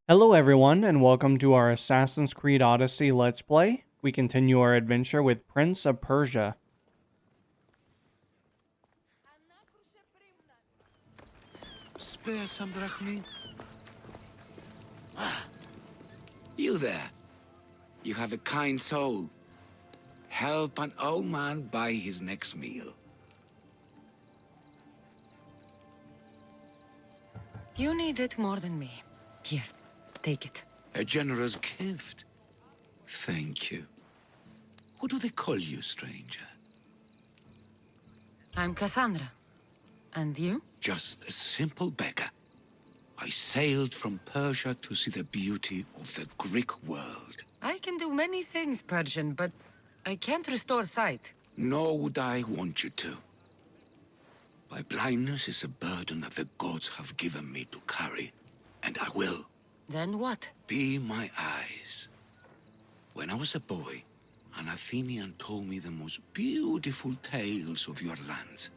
Hello everyone, and welcome to our Assassin's Creed Odyssey Let's Play. We continue our adventure with Prince of Persia. Spare some drachmi? You there. You have a kind soul. Help an old man buy his next meal. You need it more than me. Here, take it. A generous gift. Thank you. What do they call you, stranger? I'm Cassandra. And you? Just a simple beggar. I sailed from Persia to see the beauty of the Greek world. I can do many things, Persian, but I can't restore sight. Nor would I want you to. My blindness is a burden that the gods have given me to carry, and I will. Then what? Be my eyes. When I was a boy, an Athenian told me the most beautiful tales of your lands.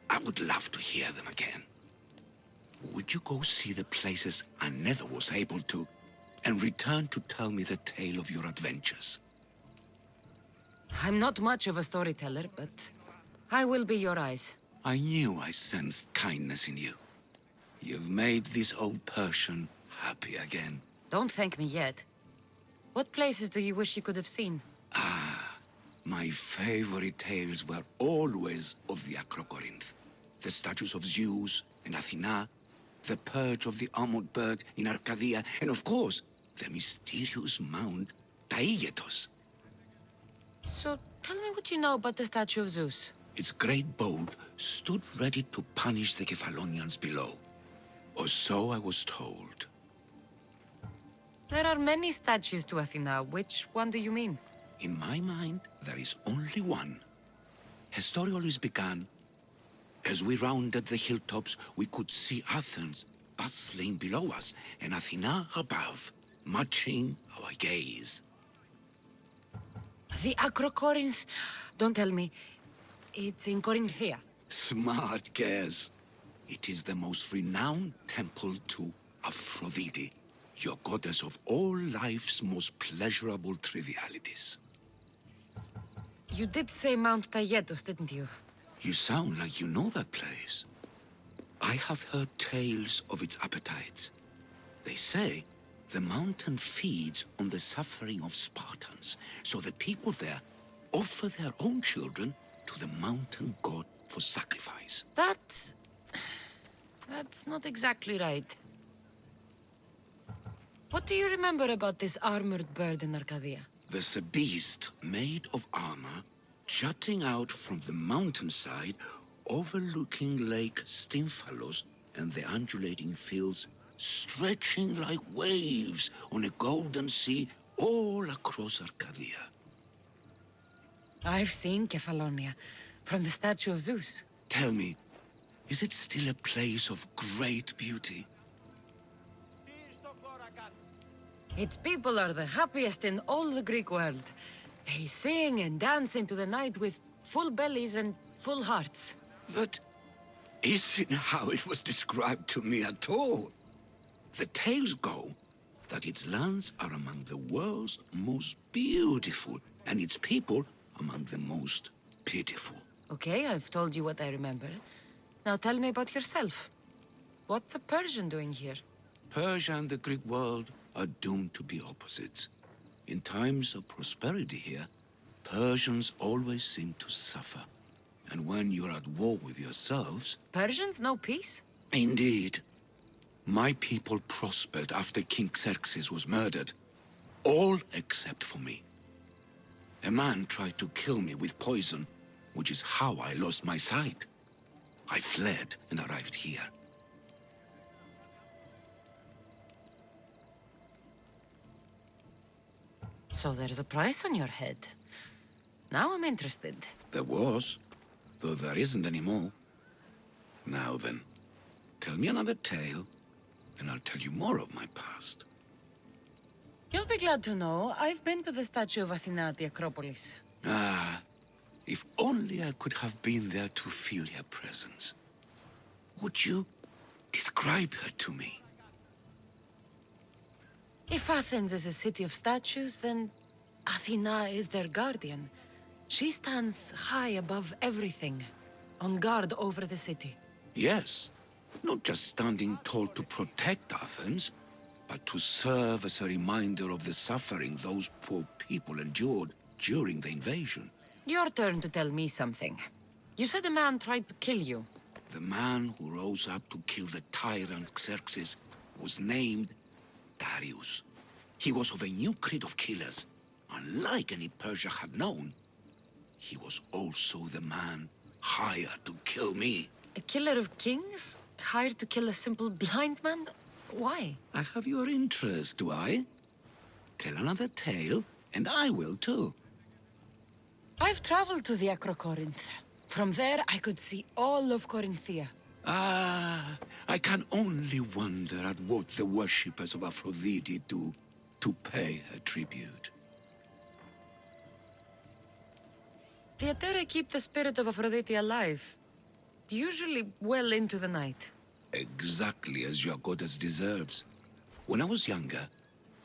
I would love to hear them again. Would you go see the places I never was able to, and return to tell me the tale of your adventures? I'm not much of a storyteller, but I will be your eyes. I knew I sensed kindness in you. You've made this old Persian happy again. Don't thank me yet. What places do you wish you could have seen? My favorite tales were always of the Acrocorinth. The statues of Zeus and Athena, the perch of the armored bird in Arcadia, and of course, the mysterious mount Taigetos. So, tell me what you know about the statue of Zeus. Its great boat stood ready to punish the Kephalonians below. Or so I was told. There are many statues to Athena. Which one do you mean? In my mind, there is only one. Her story always began. As we rounded the hilltops, we could see Athens bustling below us, and Athena above, matching our gaze. The Acrocorinth. Don't tell me. It's in Corinthia. Smart guess. It is the most renowned temple to Aphrodite, your goddess of all life's most pleasurable trivialities. You did say Mount Taygetos, didn't you? You sound like you know that place. I have heard tales of its appetites. They say the mountain feeds on the suffering of Spartans, so the people there offer their own children to the mountain god for sacrifice. That's not exactly right. What do you remember about this armored bird in Arcadia? There's a beast made of armor jutting out from the mountainside, overlooking Lake Stymphalos and the undulating fields stretching like waves on a golden sea all across Arcadia. I've seen Kephallonia, from the statue of Zeus. Tell me, is it still a place of great beauty? Its people are the happiest in all the Greek world. They sing and dance into the night with full bellies and full hearts. That isn't how it was described to me at all. The tales go that its lands are among the world's most beautiful, and its people among the most pitiful. Okay, I've told you what I remember. Now tell me about yourself. What's a Persian doing here? Persia and the Greek world are doomed to be opposites. In times of prosperity here, Persians always seem to suffer. And when you're at war with yourselves... Persians know peace? Indeed. My people prospered after King Xerxes was murdered. All except for me. A man tried to kill me with poison, which is how I lost my sight. I fled and arrived here. So there's a price on your head. Now I'm interested. There was, though there isn't anymore. Now then, tell me another tale, and I'll tell you more of my past. You'll be glad to know I've been to the statue of Athena at the Acropolis. Ah, if only I could have been there to feel her presence. Would you describe her to me? If Athens is a city of statues, then Athena is their guardian. She stands high above everything, on guard over the city. Yes, not just standing tall to protect Athens, but to serve as a reminder of the suffering those poor people endured during the invasion. Your turn to tell me something. You said a man tried to kill you. The man who rose up to kill the tyrant Xerxes was named Darius. He was of a new creed of killers, unlike any Persia had known. He was also the man hired to kill me. A killer of kings? Hired to kill a simple blind man? Why? I have your interest, do I? Tell another tale, and I will too. I've traveled to the Acrocorinth. From there, I could see all of Corinthia. Ah, I can only wonder at what the worshippers of Aphrodite do to pay her tribute. The Aeteri keep the spirit of Aphrodite alive, usually well into the night. Exactly as your goddess deserves. When I was younger,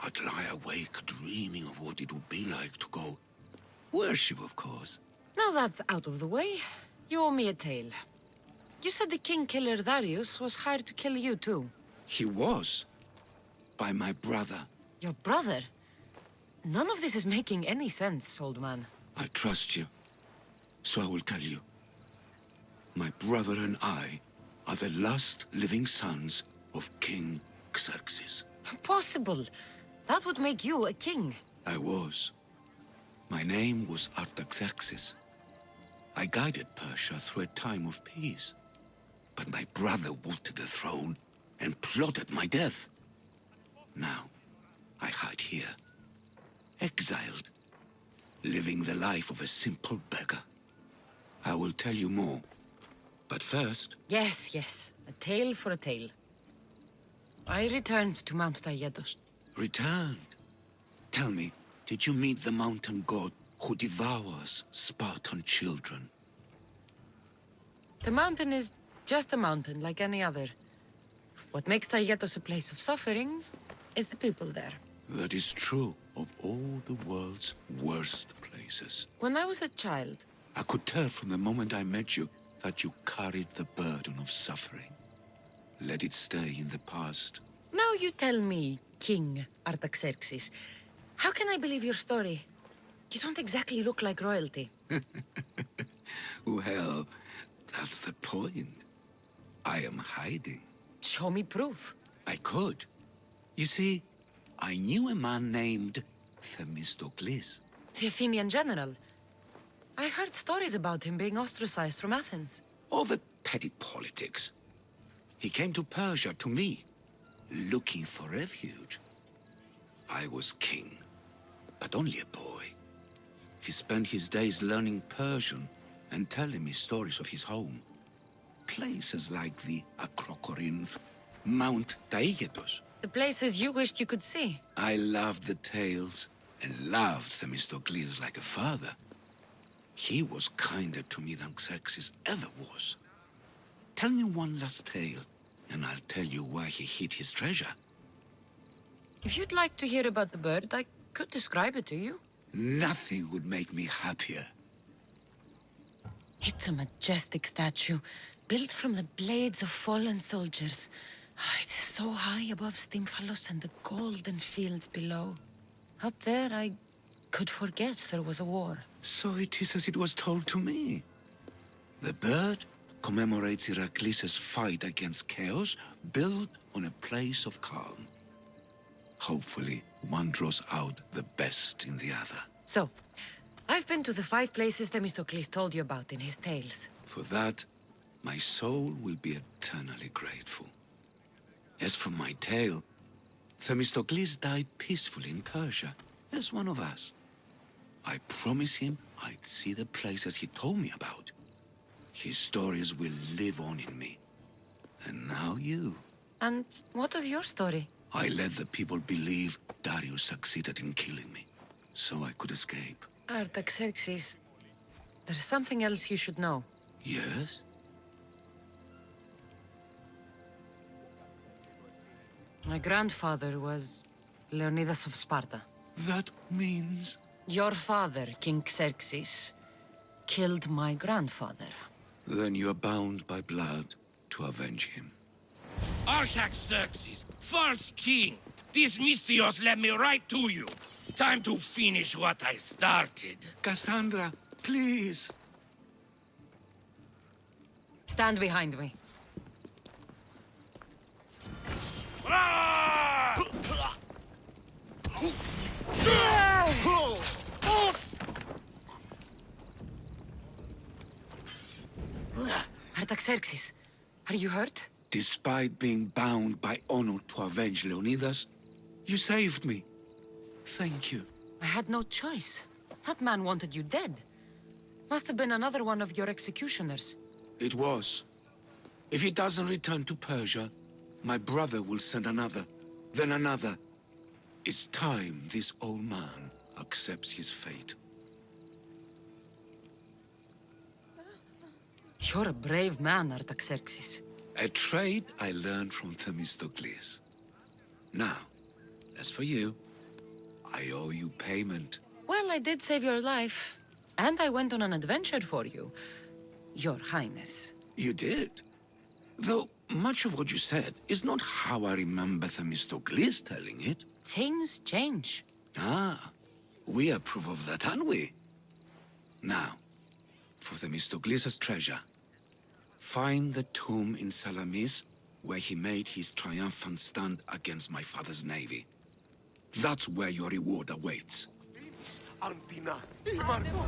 I'd lie awake dreaming of what it would be like to go worship, of course. Now that's out of the way, you owe me a tale. You said the king killer Darius was hired to kill you too. He was. By my brother. Your brother? None of this is making any sense, old man. I trust you, so I will tell you. My brother and I are the last living sons of King Xerxes. Impossible. That would make you a king. I was. My name was Artaxerxes. I guided Persia through a time of peace. But my brother wanted the throne and plotted my death. Now, I hide here, exiled, living the life of a simple beggar. I will tell you more. But first... Yes. A tale for a tale. I returned to Mount Taygetos. Returned. Tell me, did you meet the mountain god who devours Spartan children? The mountain is just a mountain like any other. What makes Taygetos a place of suffering is the people there. That is true of all the world's worst places. When I was a child, I could tell from the moment I met you that you carried the burden of suffering. Let it stay in the past. now you tell me, King Artaxerxes, how can I believe your story? You don't exactly look like royalty. Well, that's the point. I am hiding. Show me proof. I could. You see, I knew a man named Themistocles. The Athenian general. I heard stories about him being ostracized from Athens. Over petty politics. He came to Persia to me, looking for refuge. I was king, but only a boy. He spent his days learning Persian and telling me stories of his home. Places like the Acrocorinth, Mount Taygetos. The places you wished you could see. I loved the tales and loved Themistocles like a father. He was kinder to me than Xerxes ever was. Tell me one last tale, and I'll tell you where he hid his treasure. If you'd like to hear about the bird, I could describe it to you. Nothing would make me happier. It's a majestic statue, built from the blades of fallen soldiers. It is so high above Stymphalos and the golden fields below. Up there, I could forget there was a war. So it is as it was told to me. The bird commemorates Heracles' fight against chaos, built on a place of calm. Hopefully, one draws out the best in the other. So, I've been to the 5 places Themistocles told you about in his tales. For that, my soul will be eternally grateful. As for my tale, Themistocles died peacefully in Persia, as one of us. I promised him I'd see the places he told me about. His stories will live on in me. And now you. And what of your story? I let the people believe Darius succeeded in killing me, so I could escape. Artaxerxes, there's something else you should know. Yes? My grandfather was Leonidas of Sparta. That means... Your father, King Xerxes, killed my grandfather. Then you are bound by blood to avenge him. Artaxerxes, false king! These Mythios led me right to you. Time to finish what I started. Cassandra, please! Stand behind me. Artaxerxes, are you hurt? Despite being bound by honor to avenge Leonidas, you saved me. Thank you. I had no choice. That man wanted you dead. Must have been another one of your executioners. It was. If he doesn't return to Persia, my brother will send another, then another. It's time this old man accepts his fate. You're a brave man, Artaxerxes. A trait I learned from Themistocles. Now, as for you, I owe you payment. Well, I did save your life. And I went on an adventure for you, Your Highness. You did. Though much of what you said is not how I remember Themistocles telling it. Things change. Ah, we approve of that, aren't we? Now, for Themistocles' treasure. Find the tomb in Salamis where he made his triumphant stand against my father's navy. That's where your reward awaits. Antina, Imarto,